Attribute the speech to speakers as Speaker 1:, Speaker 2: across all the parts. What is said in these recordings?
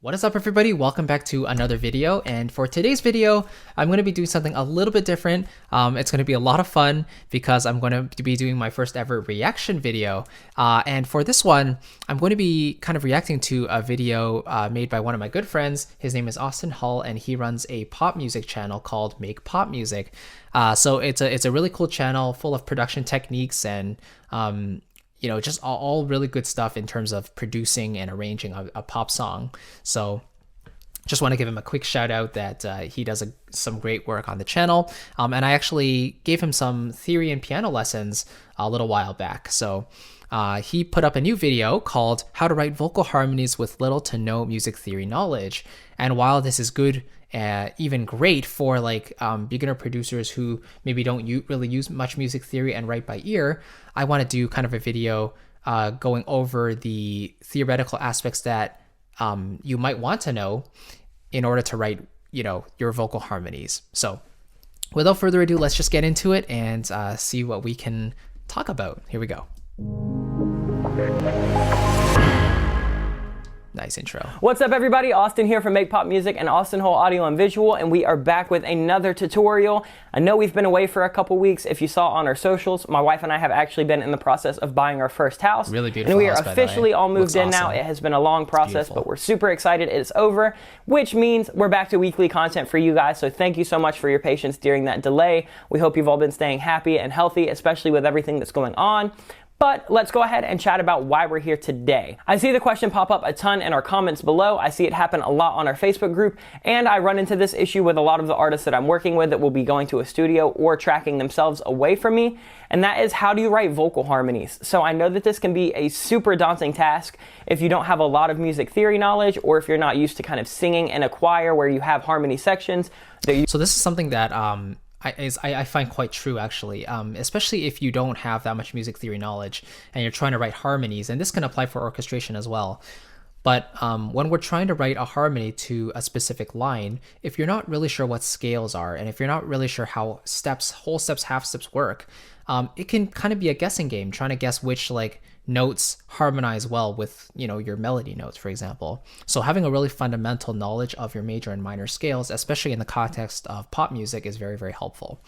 Speaker 1: What is up, everybody? Welcome back to another video. And for today's video, I'm going to be doing something a little bit different. It's going to be a lot of fun because I'm going to be doing my first ever reaction video. And for this one, I'm going to be kind of reacting to a video made by one of my good friends. His name is Austin Hull, and he runs a pop music channel called Make Pop Music. So it's a really cool channel full of production techniques and you know, just all really good stuff in terms of producing and arranging a pop song. So just want to give him a quick shout out that he does some great work on the channel. And I actually gave him some theory and piano lessons a little while back. So he put up a new video called How to Write Vocal Harmonies with Little to No Music Theory Knowledge. And while this is good, even great for like beginner producers who maybe don't really use much music theory and write by ear, I want to do kind of a video going over the theoretical aspects that you might want to know in order to write, you know, your vocal harmonies. So without further ado, let's just get into it and see what we can talk about. Here we go. Nice intro.
Speaker 2: What's up, everybody? Austin here from Make Pop Music and Austin Hull Audio and Visual, and we are back with another tutorial. I know we've been away for a couple weeks. If you saw on our socials, my wife and I have actually been in the process of buying our first house.
Speaker 1: Really beautiful.
Speaker 2: And we are
Speaker 1: house,
Speaker 2: officially all moved in now.
Speaker 1: Awesome.
Speaker 2: It has been a long process, but we're super excited it's over, which means we're back to weekly content for you guys. So thank you so much for your patience during that delay. We hope you've all been staying happy and healthy, especially with everything that's going on. But let's go ahead and chat about why we're here today. I see the question pop up a ton in our comments below. I see it happen a lot on our Facebook group, and I run into this issue with a lot of the artists that I'm working with that will be going to a studio or tracking themselves away from me, and that is, how do you write vocal harmonies? So I know that this can be a super daunting task if you don't have a lot of music theory knowledge, or if you're not used to kind of singing in a choir where you have harmony sections.
Speaker 1: So this is something that I find quite true, actually, especially if you don't have that much music theory knowledge and you're trying to write harmonies, and this can apply for orchestration as well. But when we're trying to write a harmony to a specific line, if you're not really sure what scales are, and if you're not really sure how whole steps, half steps work, it can kind of be a guessing game, trying to guess which like notes harmonize well with, you know, your melody notes, for example. So having a really fundamental knowledge of your major and minor scales, especially in the context of pop music, is very, very helpful.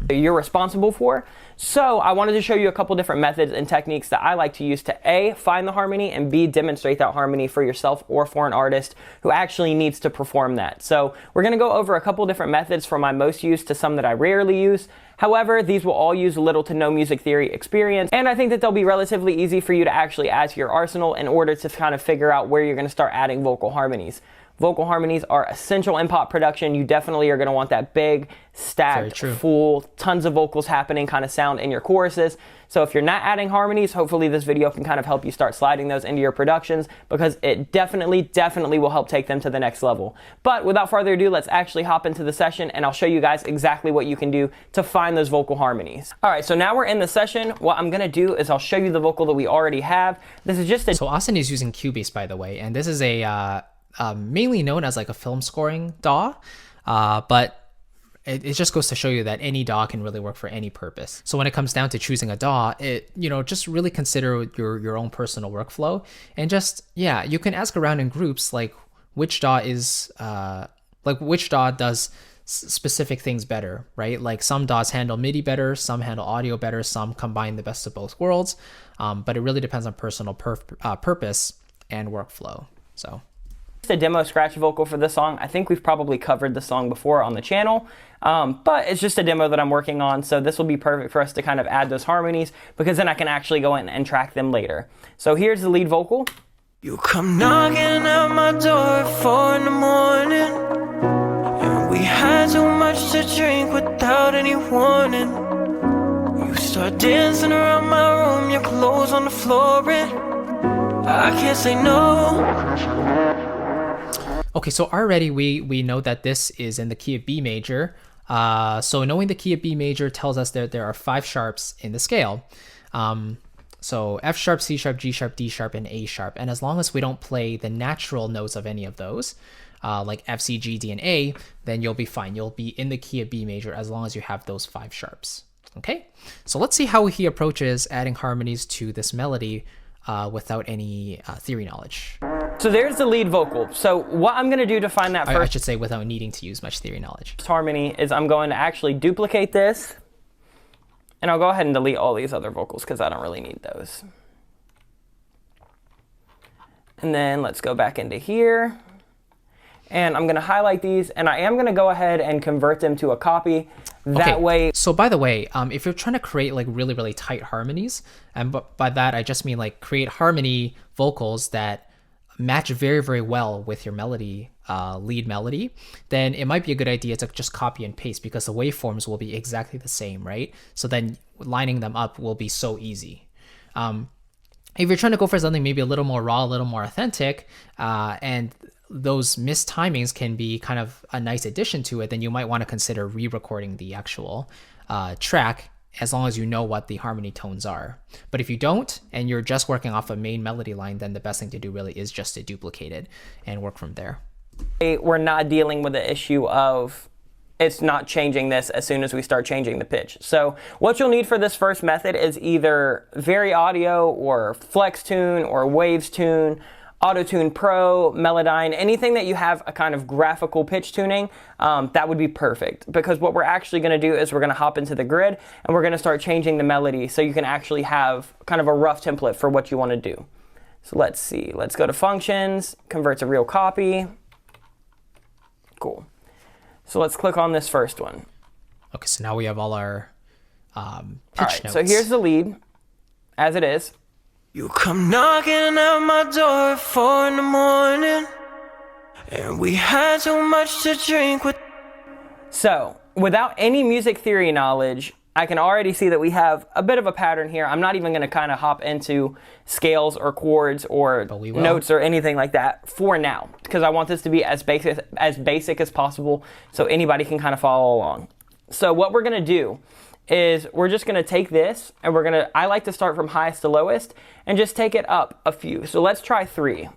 Speaker 2: You're responsible for. So I wanted to show you a couple different methods and techniques that I like to use to A, find the harmony, and B, demonstrate that harmony for yourself or for an artist who actually needs to perform that. So we're going to go over a couple different methods from my most used to some that I rarely use. However, these will all use little to no music theory experience, and I think that they'll be relatively easy for you to actually add to your arsenal in order to kind of figure out where you're going to start adding vocal harmonies. Vocal harmonies are essential in pop production. You definitely are going to want that big, stacked, full, tons of vocals happening kind of sound in your choruses. So if you're not adding harmonies, hopefully this video can kind of help you start sliding those into your productions, because it definitely will help take them to the next level. But without further ado, let's actually hop into the session and I'll show you guys exactly what you can do to find those vocal harmonies. All right, so now we're in the session. What I'm going to do is I'll show you the vocal that we already have. This is just
Speaker 1: So Austin is using Cubase, by the way, and this is a mainly known as like a film scoring DAW, but it just goes to show you that any DAW can really work for any purpose. So when it comes down to choosing a DAW, just really consider your own personal workflow, and just, yeah, you can ask around in groups like which DAW is which DAW does specific things better, right? Like some DAWs handle MIDI better, some handle audio better, some combine the best of both worlds, but it really depends on personal purpose and workflow. So
Speaker 2: a demo scratch vocal for this song. I think we've probably covered the song before on the channel, but it's just a demo that I'm working on, so this will be perfect for us to kind of add those harmonies, because then I can actually go in and track them later. So here's the lead vocal.
Speaker 3: You come knocking at my door at 4 in the morning, and we had too much to drink without any warning. You start dancing around my room, your clothes on the floor, and I can't say no.
Speaker 1: Okay, so already we know that this is in the key of B major. So knowing the key of B major tells us that there are 5 sharps in the scale. So F sharp, C sharp, G sharp, D sharp, and A sharp. And as long as we don't play the natural notes of any of those, like F, C, G, D, and A, then you'll be fine. You'll be in the key of B major as long as you have those 5 sharps. Okay, so let's see how he approaches adding harmonies to this melody without any theory knowledge.
Speaker 2: So there's the lead vocal. So what I'm gonna do to find that
Speaker 1: I should say without needing to use much theory knowledge.
Speaker 2: harmony is I'm going to actually duplicate this, and I'll go ahead and delete all these other vocals because I don't really need those. And then let's go back into here. And I'm gonna highlight these, and I am gonna go ahead and convert them to a copy. That way.
Speaker 1: So by the way, if you're trying to create like really, really tight harmonies, and by that I just mean like create harmony vocals that match very, very well with your melody, lead melody, then it might be a good idea to just copy and paste because the waveforms will be exactly the same, right? So then lining them up will be so easy. If you're trying to go for something maybe a little more raw, a little more authentic, and those missed timings can be kind of a nice addition to it, then you might want to consider re-recording the actual track as long as you know what the harmony tones are. But if you don't, and you're just working off a main melody line, then the best thing to do really is just to duplicate it and work from there.
Speaker 2: We're not dealing with the issue of it's not changing this as soon as we start changing the pitch. So what you'll need for this first method is either Very Audio or Flex Tune or Waves Tune, AutoTune Pro, Melodyne, anything that you have a kind of graphical pitch tuning, that would be perfect. Because what we're actually going to do is we're going to hop into the grid and we're going to start changing the melody so you can actually have kind of a rough template for what you want to do. So let's see. Let's go to Functions, Convert to Real Copy. Cool. So let's click on this first one.
Speaker 1: Okay, so now we have all our pitch
Speaker 2: All right,
Speaker 1: notes.
Speaker 2: so here's the lead, as it is.
Speaker 3: You come knocking at my door at 4 in the morning, and we had so much to drink with.
Speaker 2: So, without any music theory knowledge, I can already see that we have a bit of a pattern here. I'm not even going to kind of hop into scales or chords or notes or anything like that for now, because I want this to be as basic as possible so anybody can kind of follow along. So what we're going to do is we're just going to take this and I like to start from highest to lowest and just take it up a few. So let's try 3.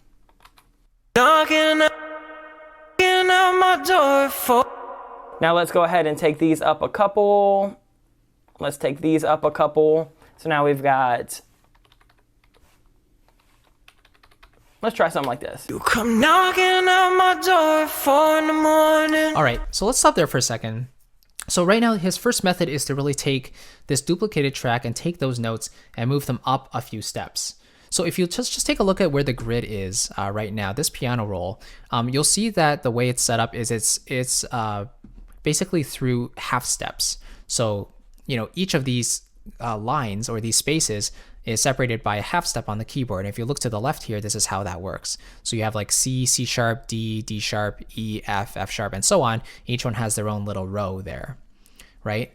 Speaker 3: Knocking at my door at 4.
Speaker 2: Now let's go ahead and take these up a couple. Let's take these up a couple. So now we've got, let's try something like this.
Speaker 3: You come knocking at my door at 4 in the morning.
Speaker 1: All right, so let's stop there for a second. So right now, his first method is to really take this duplicated track and take those notes and move them up a few steps. So if you just take a look at where the grid is right now, this piano roll, you'll see that the way it's set up is it's basically through half steps. So, you know, each of these lines or these spaces is separated by a half step on the keyboard. And if you look to the left here, this is how that works. So you have like C, C sharp, D, D sharp, E, F, F sharp, and so on. Each one has their own little row there, right?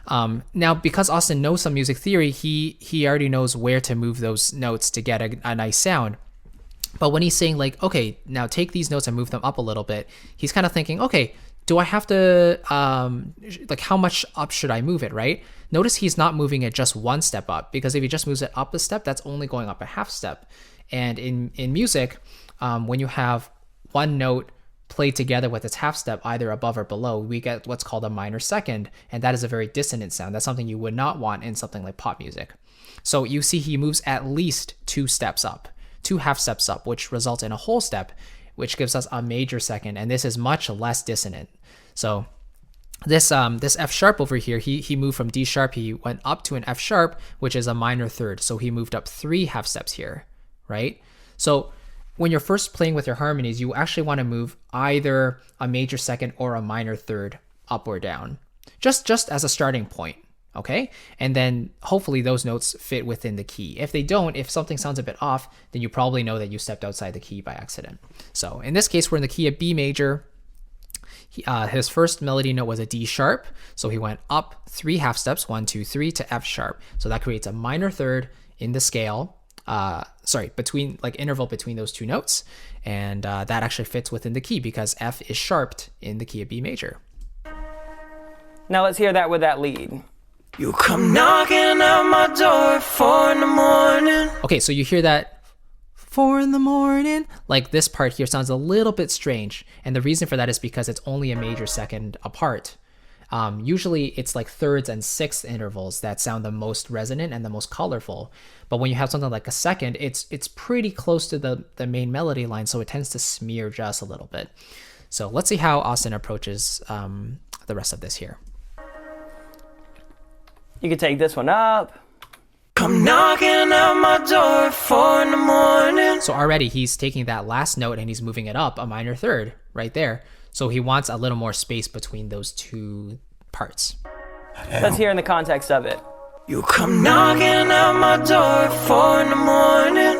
Speaker 1: Now, because Austin knows some music theory, he already knows where to move those notes to get a nice sound. But when he's saying like, okay, now take these notes and move them up a little bit, he's kind of thinking, okay, do I have to, like how much up should I move it, right? Notice he's not moving it just one step up, because if he just moves it up a step, that's only going up a half step. And in music, when you have one note played together with its half step, either above or below, we get what's called a minor second, and that is a very dissonant sound. That's something you would not want in something like pop music. So you see he moves at least 2 steps up, 2 half steps up, which results in a whole step, which gives us a major second, and this is much less dissonant. So this F sharp over here, he moved from D sharp, he went up to an F sharp, which is a minor third. So he moved up 3 half steps here, right? So when you're first playing with your harmonies, you actually want to move either a major second or a minor third up or down, just as a starting point, okay? And then hopefully those notes fit within the key. If they don't, if something sounds a bit off, then you probably know that you stepped outside the key by accident. So in this case, we're in the key of B major. His first melody note was a D sharp, so he went up 3 half steps, 1, 2, 3 to F sharp. So that creates a minor third in the scale, between like interval between those 2 notes, and that actually fits within the key because F is sharped in the key of B major.
Speaker 2: Now let's hear that with that lead.
Speaker 3: You come knocking at my door at 4 in the morning.
Speaker 1: Okay, so you hear that 4 in the morning, like this part here sounds a little bit strange, and the reason for that is because it's only a major second apart. usually it's like thirds and sixths intervals that sound the most resonant and the most colorful. But when you have something like a second, it's pretty close to the main melody line, so it tends to smear just a little bit. So let's see how Austin approaches the rest of this here.
Speaker 2: You can take this one up.
Speaker 3: Come knocking at my door at 4 in the morning.
Speaker 1: So already he's taking that last note and he's moving it up a minor third right there. So he wants a little more space between those two parts.
Speaker 2: Let's hear in the context of it.
Speaker 3: You come knocking at my door at 4 in the morning.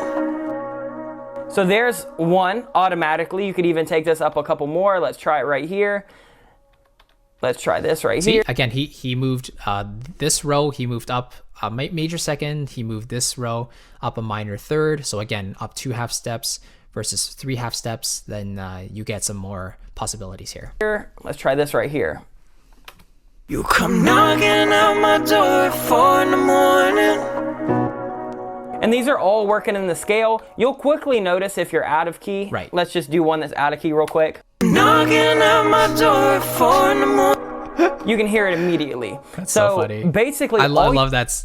Speaker 2: So there's one automatically. You could even take this up a couple more. Let's try it right here. Let's try this right here.
Speaker 1: Again, he moved this row, he moved up a major second, he moved this row up a minor third. So again, up 2 half steps versus 3 half steps, then you get some more possibilities here.
Speaker 2: Let's try this right here.
Speaker 3: You come knocking at my door at 4 in the morning.
Speaker 2: And these are all working in the scale. You'll quickly notice if you're out of key.
Speaker 1: Right.
Speaker 2: Let's just do one that's out of key real quick.
Speaker 3: Knocking at my door at 4 in the morning.
Speaker 2: You can hear it immediately.
Speaker 1: That's so funny.
Speaker 2: Basically,
Speaker 1: I love that.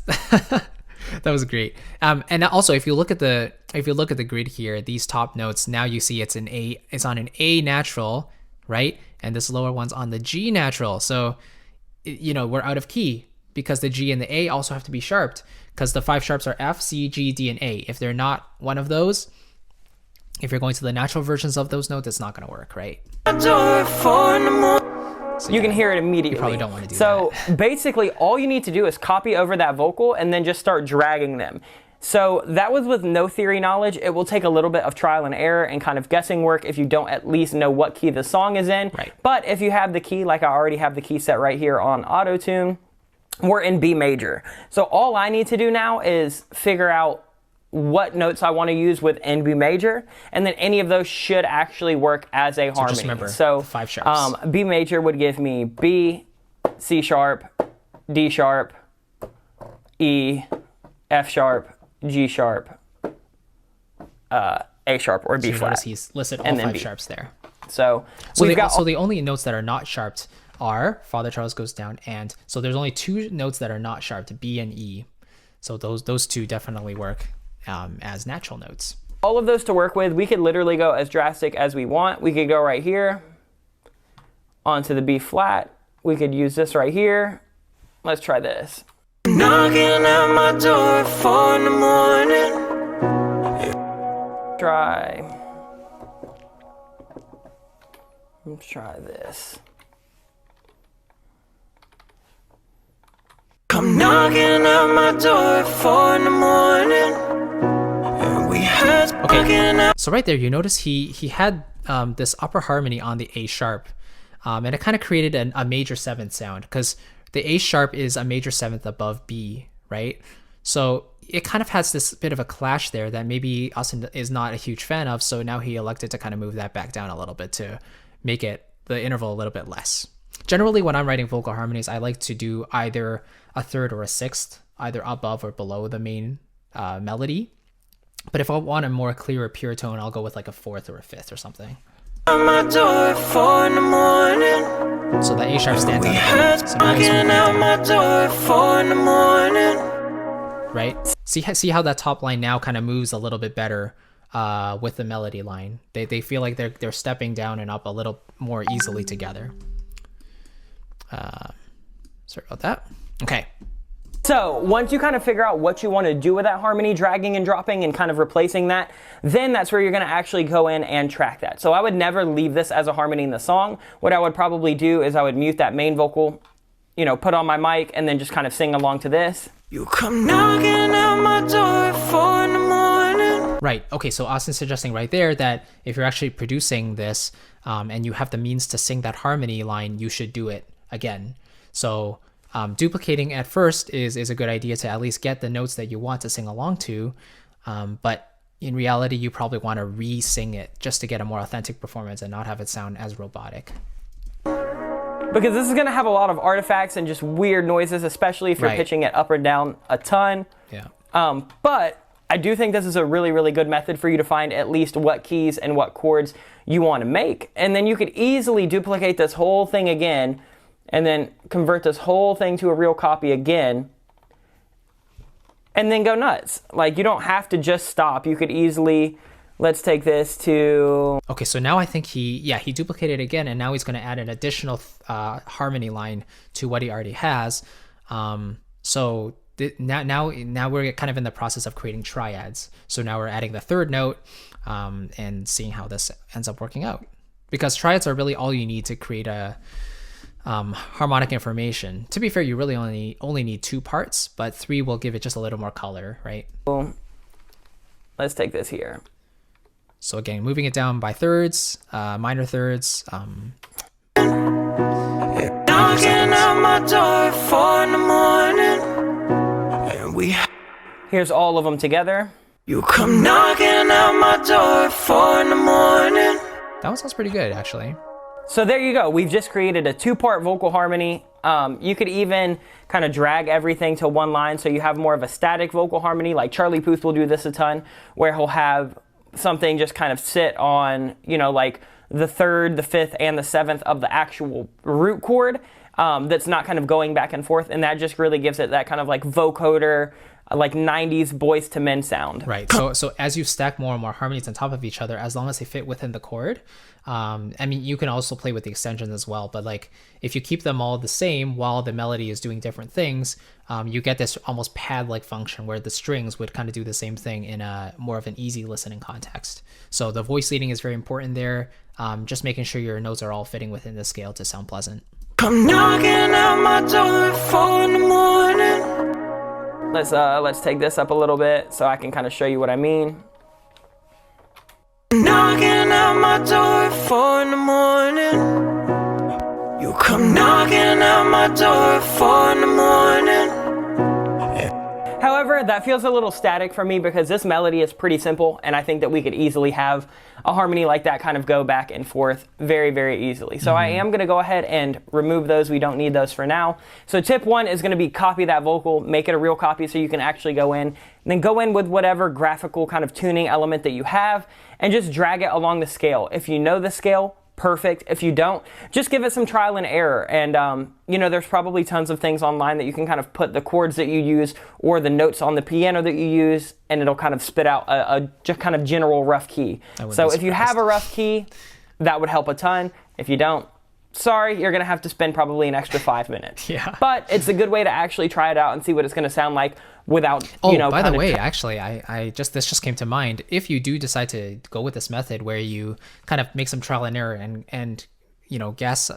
Speaker 1: That was great. And also, if you look at the grid here, these top notes, now you see it's on an A natural, right? And this lower one's on the G natural. So, you know, we're out of key because the G and the A also have to be sharped, because the 5 sharps are F, C, G, D, and A. If they're not one of those, if you're going to the natural versions of those notes, it's not going to work, right?
Speaker 2: So you can hear it immediately.
Speaker 1: You probably don't want to do
Speaker 2: that. So basically, all you need to do is copy over that vocal and then just start dragging them. So that was with no theory knowledge. It will take a little bit of trial and error and kind of guessing work if you don't at least know what key the song is in.
Speaker 1: Right.
Speaker 2: But if you have the key, like I already have the key set right here on auto-tune, we're in B major. So all I need to do now is figure out what notes I want to use within B major, and then any of those should actually work as a harmony.
Speaker 1: Just remember,
Speaker 2: so
Speaker 1: 5 sharps.
Speaker 2: B major would give me B, C sharp, D sharp, E, F sharp, G sharp, A sharp, or B
Speaker 1: So
Speaker 2: flat.
Speaker 1: notice he's listed all
Speaker 2: and then
Speaker 1: 5
Speaker 2: B.
Speaker 1: sharps there.
Speaker 2: So
Speaker 1: the only notes that are not sharped are Father Charles goes down, and so there's only 2 notes that are not sharped, B and E. So those 2 definitely work as natural notes.
Speaker 2: All of those to work with, we could literally go as drastic as we want. We could go right here onto the B flat. We could use this right here. Let's try this.
Speaker 3: Knocking at my door at 4 in the morning.
Speaker 2: Let's try this.
Speaker 3: Come knocking at my door at 4 in the morning. And we had
Speaker 1: Okay, so right there, you notice he had this upper harmony on the A sharp, and it kind of created a major 7th sound, because the A sharp is a major 7th above B, right? So it kind of has this bit of a clash there that maybe Austin is not a huge fan of, so now he elected to kind of move that back down a little bit to make it the interval a little bit less. Generally, when I'm writing vocal harmonies, I like to do either a 3rd or a 6th, either above or below the main melody. But if I want a more clear, pure tone, I'll go with like a 4th or a 5th or something.
Speaker 3: my door at 4 in the morning.
Speaker 1: So the A sharp stands
Speaker 3: We
Speaker 1: out.
Speaker 3: had
Speaker 1: So now he's
Speaker 3: knocking
Speaker 1: moving
Speaker 3: at my door at 4 in the morning.
Speaker 1: right? See how that top line now kind of moves a little bit better with the melody line. They feel like they're stepping down and up a little more easily together. Sorry about that. Okay.
Speaker 2: So once you kind of figure out what you want to do with that harmony, dragging and dropping and kind of replacing that, then that's where you're going to actually go in and track that. So I would never leave this as a harmony in the song. What I would probably do is I would mute that main vocal, you know, put on my mic and then just kind of sing along to this.
Speaker 3: You come knocking at my door at 4 in the morning.
Speaker 1: Right. Okay. So Austin's suggesting right there that if you're actually producing this and you have the means to sing that harmony line, you should do it again. So duplicating at first is a good idea to at least get the notes that you want to sing along to. But in reality, you probably want to re-sing it just to get a more authentic performance and not have it sound as robotic.
Speaker 2: Because this is going to have a lot of artifacts and just weird noises, especially if you're pitching it up or down a ton.
Speaker 1: Yeah.
Speaker 2: But I do think this is a really, really good method for you to find at least what keys and what chords you want to make. And then you could easily duplicate this whole thing again and then convert this whole thing to a real copy again, and then go nuts. Like, you don't have to just stop. You could easily, let's take this to...
Speaker 1: Okay, so now I think he duplicated it again, and now he's going to add an additional harmony line to what he already has. So now we're kind of in the process of creating triads. So now we're adding the third note and seeing how this ends up working out. Because triads are really all you need to create a harmonic information. To be fair, you really only need 2 parts, but 3 will give it just a little more color, right?
Speaker 2: Boom. Let's take this here.
Speaker 1: So again, moving it down by thirds, minor thirds.
Speaker 3: Knocking at my door at 4 in the morning, and
Speaker 2: here's all of them together.
Speaker 3: You come knocking at my door at 4 in the morning.
Speaker 1: That one sounds pretty good, actually.
Speaker 2: So there you go. We've just created a 2-part vocal harmony. You could even kind of drag everything to one line so you have more of a static vocal harmony. Like Charlie Puth will do this a ton, where he'll have something just kind of sit on, you know, like the 3rd, the 5th, and the 7th of the actual root chord. That's not kind of going back and forth, and that just really gives it that kind of like vocoder, like 90s Boys to Men sound.
Speaker 1: Right. So as you stack more and more harmonies on top of each other, as long as they fit within the chord, I mean, you can also play with the extensions as well, but like if you keep them all the same while the melody is doing different things, you get this almost pad-like function where the strings would kind of do the same thing in a more of an easy listening context. So the voice leading is very important there. Just making sure your notes are all fitting within the scale to sound pleasant.
Speaker 3: Come knocking at my door at 4 in the morning.
Speaker 2: Let's take this up a little bit so I can kind of show you what I mean.
Speaker 3: Knocking at my door at 4 in the morning. You come knocking at my door at 4 in the morning.
Speaker 2: However, that feels a little static for me because this melody is pretty simple, and I think that we could easily have a harmony like that kind of go back and forth very, very easily. So I am going to go ahead and remove those. We don't need those for now. So tip 1 is going to be copy that vocal, make it a real copy so you can actually go in, and then go in with whatever graphical kind of tuning element that you have and just drag it along the scale. If you know the scale, perfect. If you don't, just give it some trial and error. And, you know, there's probably tons of things online that you can kind of put the chords that you use or the notes on the piano that you use, and it'll kind of spit out a just kind of general rough key. So if you have a rough key, that would help a ton. If you don't, sorry, you're going to have to spend probably an extra 5 minutes.
Speaker 1: Yeah.
Speaker 2: But it's a good way to actually try it out and see what it's going to sound like without, you know.
Speaker 1: By the way, actually, this just came to mind. If you do decide to go with this method where you kind of make some trial and error and you know, guess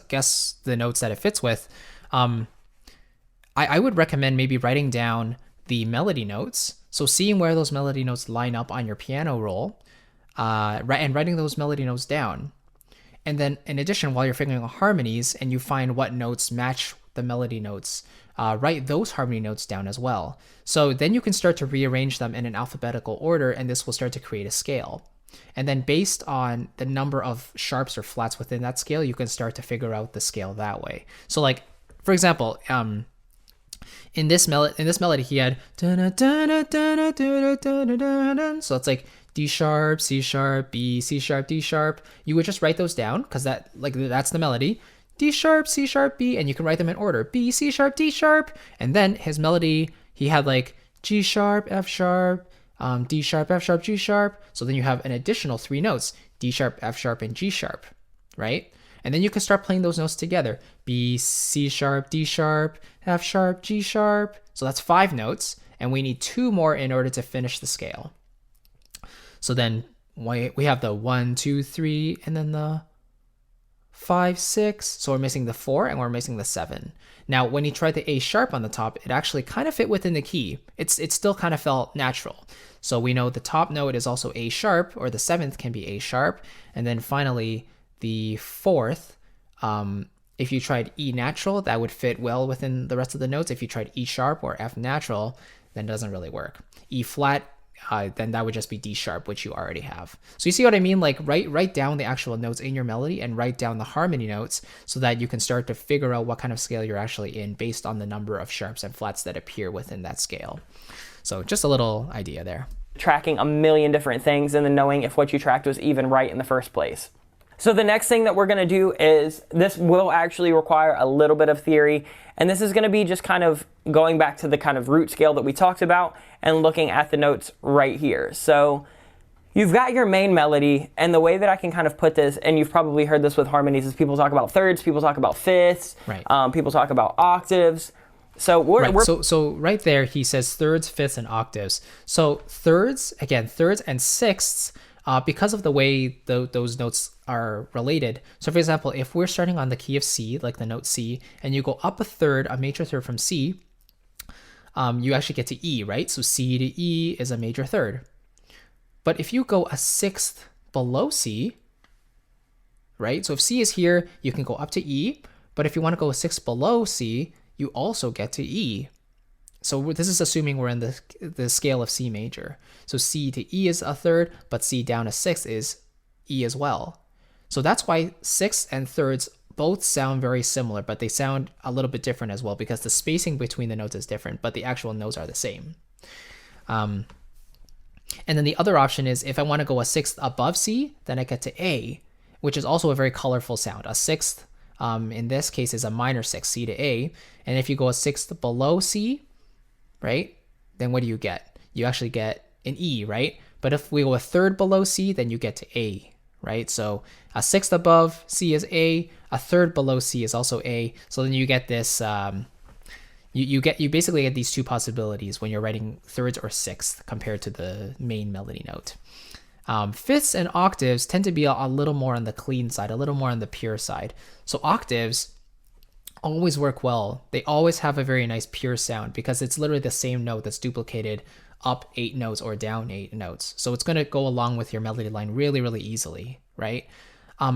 Speaker 1: the notes that it fits with, I would recommend maybe writing down the melody notes. So seeing where those melody notes line up on your piano roll, and writing those melody notes down. And then in addition, while you're figuring out harmonies and you find what notes match the melody notes, write those harmony notes down as well. So then you can start to rearrange them in an alphabetical order, and this will start to create a scale. And then based on the number of sharps or flats within that scale, you can start to figure out the scale that way. So like, for example, in this melody he had, so it's like D sharp, C sharp, B, C sharp, D sharp. You would just write those down because that's the melody. D sharp, C sharp, B, and you can write them in order. B, C sharp, D sharp, and then his melody, he had like G sharp, F sharp, D sharp, F sharp, G sharp. So then you have an additional 3 notes, D sharp, F sharp, and G sharp, right? And then you can start playing those notes together. B, C sharp, D sharp, F sharp, G sharp. So that's 5 notes, and we need 2 more in order to finish the scale. So then we have the 1, 2, 3, and then the 5, 6. So we're missing the 4 and we're missing the 7. Now, when he tried the A sharp on the top, it actually kind of fit within the key. It still kind of felt natural. So we know the top note is also A sharp, or the 7th can be A sharp. And then finally, the 4th, if you tried E natural, that would fit well within the rest of the notes. If you tried E sharp or F natural, then it doesn't really work. E flat, then that would just be D sharp, which you already have. So you see what I mean? Like write down the actual notes in your melody and write down the harmony notes so that you can start to figure out what kind of scale you're actually in based on the number of sharps and flats that appear within that scale. So just a little idea there.
Speaker 2: Tracking a million different things and then knowing if what you tracked was even right in the first place. So the next thing that we're going to do is, this will actually require a little bit of theory, and this is going to be just kind of going back to the kind of root scale that we talked about and looking at the notes right here. So you've got your main melody, and the way that I can kind of put this, and you've probably heard this with harmonies, is people talk about thirds, people talk about fifths,
Speaker 1: right.
Speaker 2: People talk about octaves. So
Speaker 1: So right there, he says thirds, fifths, and octaves. So thirds, again, thirds and sixths, because of the way those notes are related. So for example, if we're starting on the key of C, like the note C, and you go up a third, a major third from C, you actually get to E, right? So C to E is a major third. But if you go a sixth below C, right? So if C is here, you can go up to E. But if you want to go a sixth below C, you also get to E. So this is assuming we're in the scale of C major. So C to E is a third, but C down a sixth is E as well. So that's why sixths and thirds both sound very similar, but they sound a little bit different as well because the spacing between the notes is different, but the actual notes are the same. And then the other option is if I want to go a sixth above C, then I get to A, which is also a very colorful sound. A sixth, in this case, is a minor sixth, C to A. And if you go a sixth below C, right, then what do you get? You actually get an E, right? But if we go a third below C, then you get to A, right? So a sixth above C is A, a third below C is also A. So then you get this... You basically get these two possibilities when you're writing thirds or sixths compared to the main melody note. Fifths and octaves tend to be a little more on the clean side, a little more on the pure side. So octaves always work well. They always have a very nice pure sound because it's literally the same note that's duplicated up 8 notes or down 8 notes. So it's going to go along with your melody line really, really easily, right?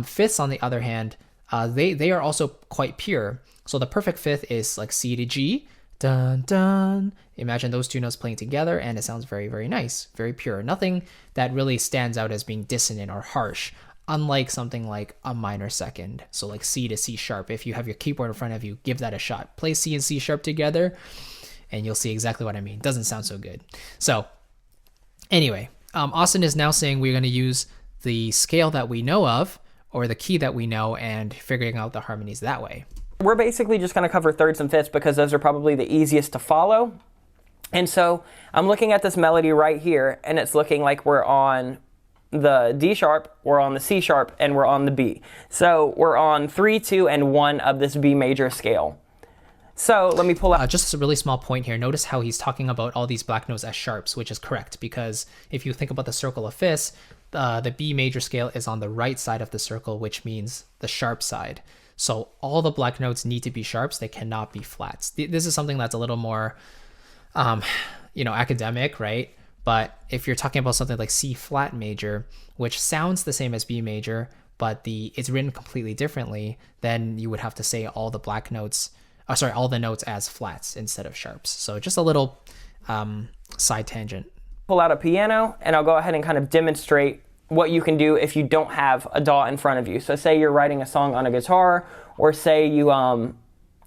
Speaker 1: Fifths, on the other hand, they are also quite pure. So the perfect fifth is like C to G, dun dun. Imagine those two notes playing together and it sounds very, very nice, very pure. Nothing that really stands out as being dissonant or harsh, unlike something like a minor second. So like C to C sharp. If you have your keyboard in front of you, give that a shot. Play C and C sharp together and you'll see exactly what I mean. Doesn't sound so good. So anyway, Austin is now saying we're going to use the scale that we know of or the key that we know and figuring out the harmonies that way.
Speaker 2: We're basically just going to cover thirds and fifths because those are probably the easiest to follow. And so I'm looking at this melody right here, and it's looking like we're on the D sharp, we're on the C sharp, and we're on the B. So we're on 3, 2, and 1 of this B major scale. So let me pull out...
Speaker 1: just a really small point here. Notice how he's talking about all these black notes as sharps, which is correct, because if you think about the circle of fifths, the B major scale is on the right side of the circle, which means the sharp side. So all the black notes need to be sharps. They cannot be flats. This is something that's a little more, academic, right? But if you're talking about something like C flat major, which sounds the same as B major, but it's written completely differently, then you would have to say all the notes as flats instead of sharps. So just a little side tangent.
Speaker 2: Pull out a piano, and I'll go ahead and kind of demonstrate what you can do if you don't have a DAW in front of you. So say you're writing a song on a guitar, or say you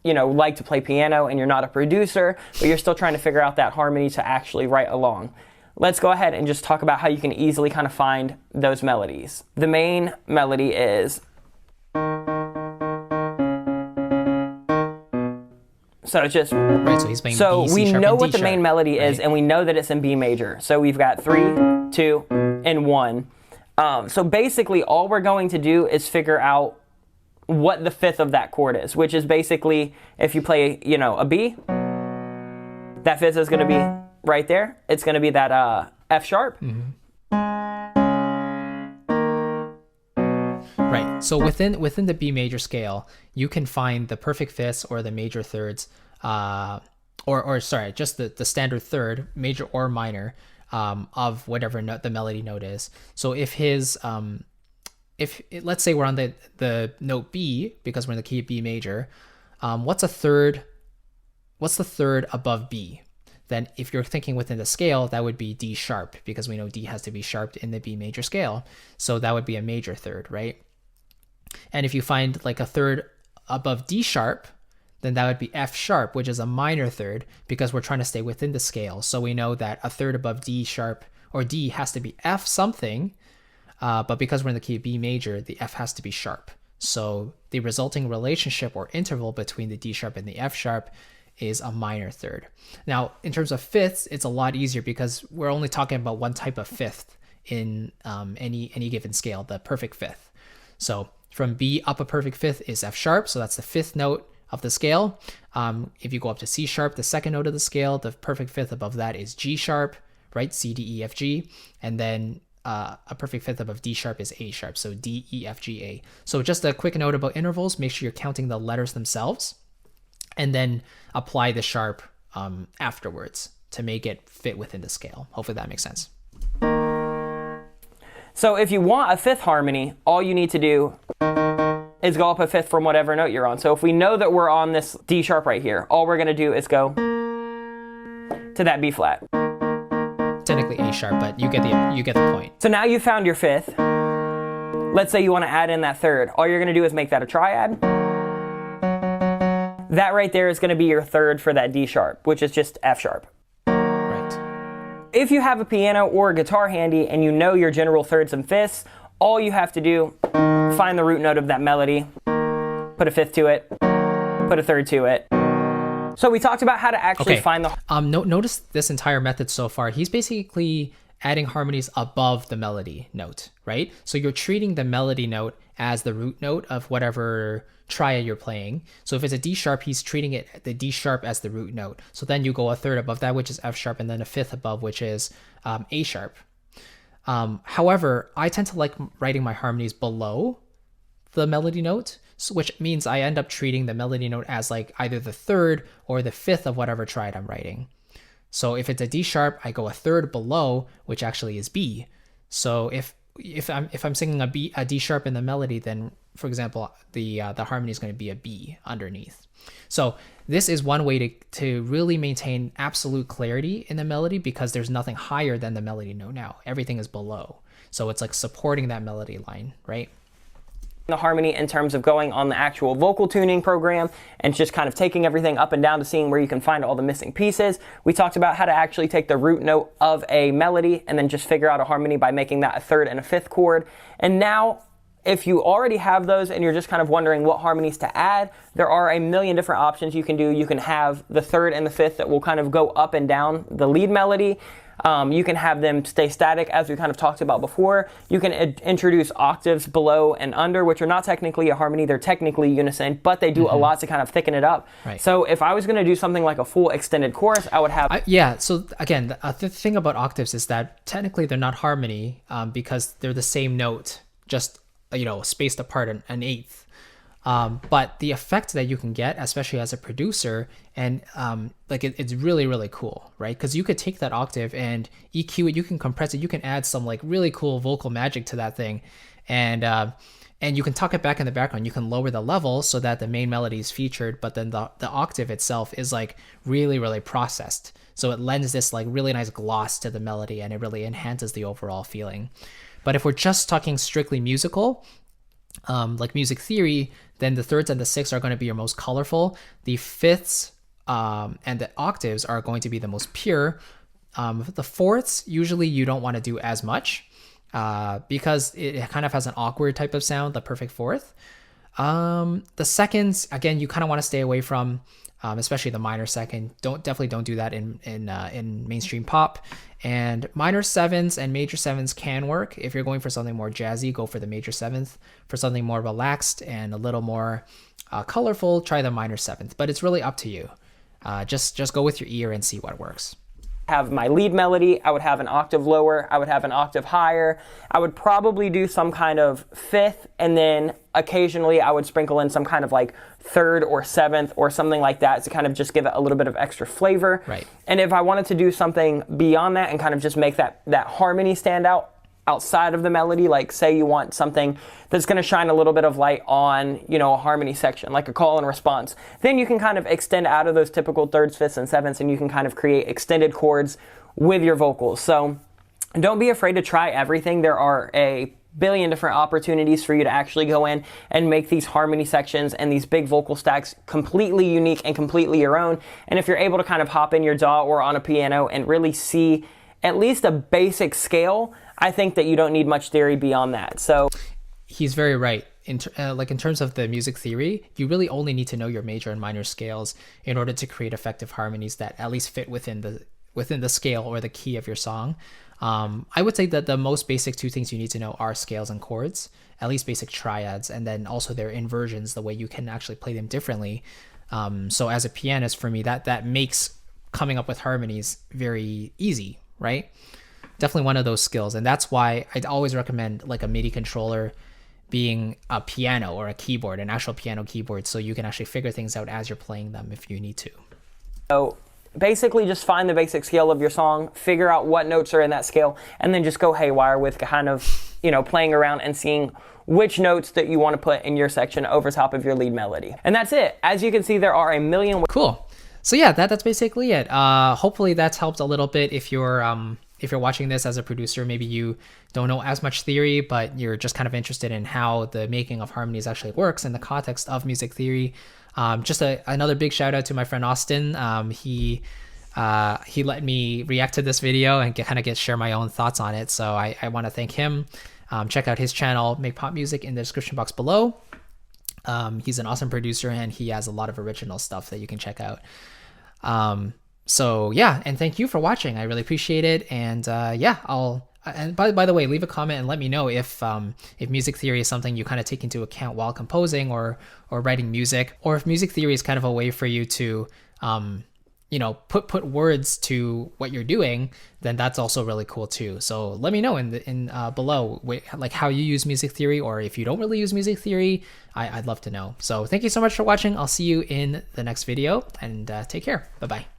Speaker 2: like to play piano and you're not a producer, but you're still trying to figure out that harmony to actually write along. Let's go ahead and just talk about how you can easily kind of find those melodies. The main melody is... So it's just...
Speaker 1: Right, so he's playing
Speaker 2: So
Speaker 1: B, C
Speaker 2: we
Speaker 1: sharp,
Speaker 2: know
Speaker 1: and
Speaker 2: what
Speaker 1: D
Speaker 2: the main
Speaker 1: sharp,
Speaker 2: melody is,
Speaker 1: right?
Speaker 2: and we know that it's in B major. So we've got 3, 2, and 1. So basically all we're going to do is figure out what the fifth of that chord is, which is basically if you play, a B, that fifth is going to be right there. It's going to be that F sharp.
Speaker 1: Mm-hmm. Right. So within the B major scale, you can find the perfect fifths or the major thirds, just the standard third, major or minor, of whatever note the melody note is. So if let's say we're on the note B because we're in the key of B major, what's the third above B? Then if you're thinking within the scale, that would be D sharp because we know D has to be sharped in the B major scale. So that would be a major third, right? And if you find like a third above D sharp, then that would be F sharp, which is a minor third because we're trying to stay within the scale. So we know that a third above D sharp or D has to be F something, but because we're in the key of B major, the F has to be sharp. So the resulting relationship or interval between the D sharp and the F sharp is a minor third. Now, in terms of fifths, it's a lot easier because we're only talking about one type of fifth in any given scale, the perfect fifth. So from B up a perfect fifth is F sharp, so that's the fifth note of the scale. If you go up to C sharp, the second note of the scale, the perfect fifth above that is G sharp, right? C, D, E, F, G. And then a perfect fifth above D sharp is A sharp, so D, E, F, G, A. So just a quick note about intervals, make sure you're counting the letters themselves, and then apply the sharp afterwards to make it fit within the scale. Hopefully that makes sense.
Speaker 2: So if you want a fifth harmony, all you need to do is go up a fifth from whatever note you're on. So if we know that we're on this D sharp right here, all we're gonna do is go to that B flat.
Speaker 1: Technically A sharp, but you get the point.
Speaker 2: So now you found your fifth. Let's say you wanna add in that third. All you're gonna do is make that a triad. That right there is gonna be your third for that D sharp, which is just F sharp.
Speaker 1: Right.
Speaker 2: If you have a piano or a guitar handy and you know your general thirds and fifths, all you have to do, find the root note of that melody, put a fifth to it, put a third to it. So we talked about how to actually find the...
Speaker 1: Notice this entire method so far. He's basically adding harmonies above the melody note, right? So you're treating the melody note as the root note of whatever triad you're playing. So if it's a D sharp, he's treating it, the D sharp, as the root note. So then you go a third above that, which is F sharp, and then a fifth above, which is A sharp. However, I tend to like writing my harmonies below the melody note, which means I end up treating the melody note as like either the third or the fifth of whatever triad I'm writing. So if it's a D sharp, I go a third below, which actually is B. So if I'm singing a D sharp in the melody, then for example, the harmony is going to be a B underneath. So this is one way to really maintain absolute clarity in the melody, because there's nothing higher than the melody note now. Everything is below. So it's like supporting that melody line, right?
Speaker 2: The harmony in terms of going on the actual vocal tuning program and just kind of taking everything up and down to seeing where you can find all the missing pieces. We talked about how to actually take the root note of a melody and then just figure out a harmony by making that a third and a fifth chord. And now, if you already have those and you're just kind of wondering what harmonies to add, there are a million different options you can do. You can have the third and the fifth that will kind of go up and down the lead melody. You can have them stay static, as we kind of talked about before. You can introduce octaves below and under, which are not technically a harmony. They're technically unison, but they do a lot to kind of thicken it up.
Speaker 1: Right.
Speaker 2: So if I was going to do something like a full extended chorus, I would have...
Speaker 1: So again, the thing about octaves is that technically they're not harmony because they're the same note, just spaced apart an eighth. But the effect that you can get, especially as a producer, and it's really, really cool, right? Because you could take that octave and EQ it, you can compress it, you can add some like really cool vocal magic to that thing, and you can tuck it back in the background. You can lower the level so that the main melody is featured, but then the octave itself is like really, really processed. So it lends this like really nice gloss to the melody, and it really enhances the overall feeling. But if we're just talking strictly musical, like music theory, then the thirds and the sixths are going to be your most colorful. The fifths and the octaves are going to be the most pure. The fourths, usually you don't want to do as much because it kind of has an awkward type of sound, the perfect fourth. The seconds, again, you kind of want to stay away from, especially the minor second. Definitely don't do that in mainstream pop. And minor sevenths and major sevenths can work. If you're going for something more jazzy, go for the major seventh. For something more relaxed and a little more colorful, try the minor seventh. But it's really up to you. Just go with your ear and see what works.
Speaker 2: Have my lead melody, I would have an octave lower, I would have an octave higher. I would probably do some kind of fifth, and then occasionally I would sprinkle in some kind of like third or seventh or something like that to kind of just give it a little bit of extra flavor.
Speaker 1: Right.
Speaker 2: And if I wanted to do something beyond that and kind of just make that harmony stand out outside of the melody, like say you want something that's going to shine a little bit of light on, a harmony section, like a call and response, then you can kind of extend out of those typical thirds, fifths, and sevenths, and you can kind of create extended chords with your vocals. So don't be afraid to try everything. There are a billion different opportunities for you to actually go in and make these harmony sections and these big vocal stacks completely unique and completely your own. And if you're able to kind of hop in your DAW or on a piano and really see at least a basic scale, I think that you don't need much theory beyond that. So
Speaker 1: he's very right. In terms of the music theory, you really only need to know your major and minor scales in order to create effective harmonies that at least fit within the scale or the key of your song. I would say that the most basic two things you need to know are scales and chords, at least basic triads, and then also their inversions, the way you can actually play them differently. So as a pianist, for me, that makes coming up with harmonies very easy, right? Definitely one of those skills. And that's why I'd always recommend like a MIDI controller being a piano or a keyboard, an actual piano keyboard, so you can actually figure things out as you're playing them if you need to.
Speaker 2: So basically just find the basic scale of your song, figure out what notes are in that scale, and then just go haywire with kind of, playing around and seeing which notes that you want to put in your section over top of your lead melody. And that's it. As you can see, there are a million.
Speaker 1: Cool. So yeah, that's basically it. Hopefully that's helped a little bit. If you're watching this as a producer, maybe you don't know as much theory, but you're just kind of interested in how the making of harmonies actually works in the context of music theory. Just another big shout out to my friend Austin. He let me react to this video and share my own thoughts on it. So I want to thank him. Check out his channel, Make Pop Music, in the description box below. He's an awesome producer and he has a lot of original stuff that you can check out. So yeah, and thank you for watching. I really appreciate it. And yeah, and by the way, leave a comment and let me know if music theory is something you kind of take into account while composing or writing music, or if music theory is kind of a way for you to put words to what you're doing, then that's also really cool too. So let me know in below like how you use music theory, or if you don't really use music theory, I'd love to know. So thank you so much for watching. I'll see you in the next video, and take care. Bye bye.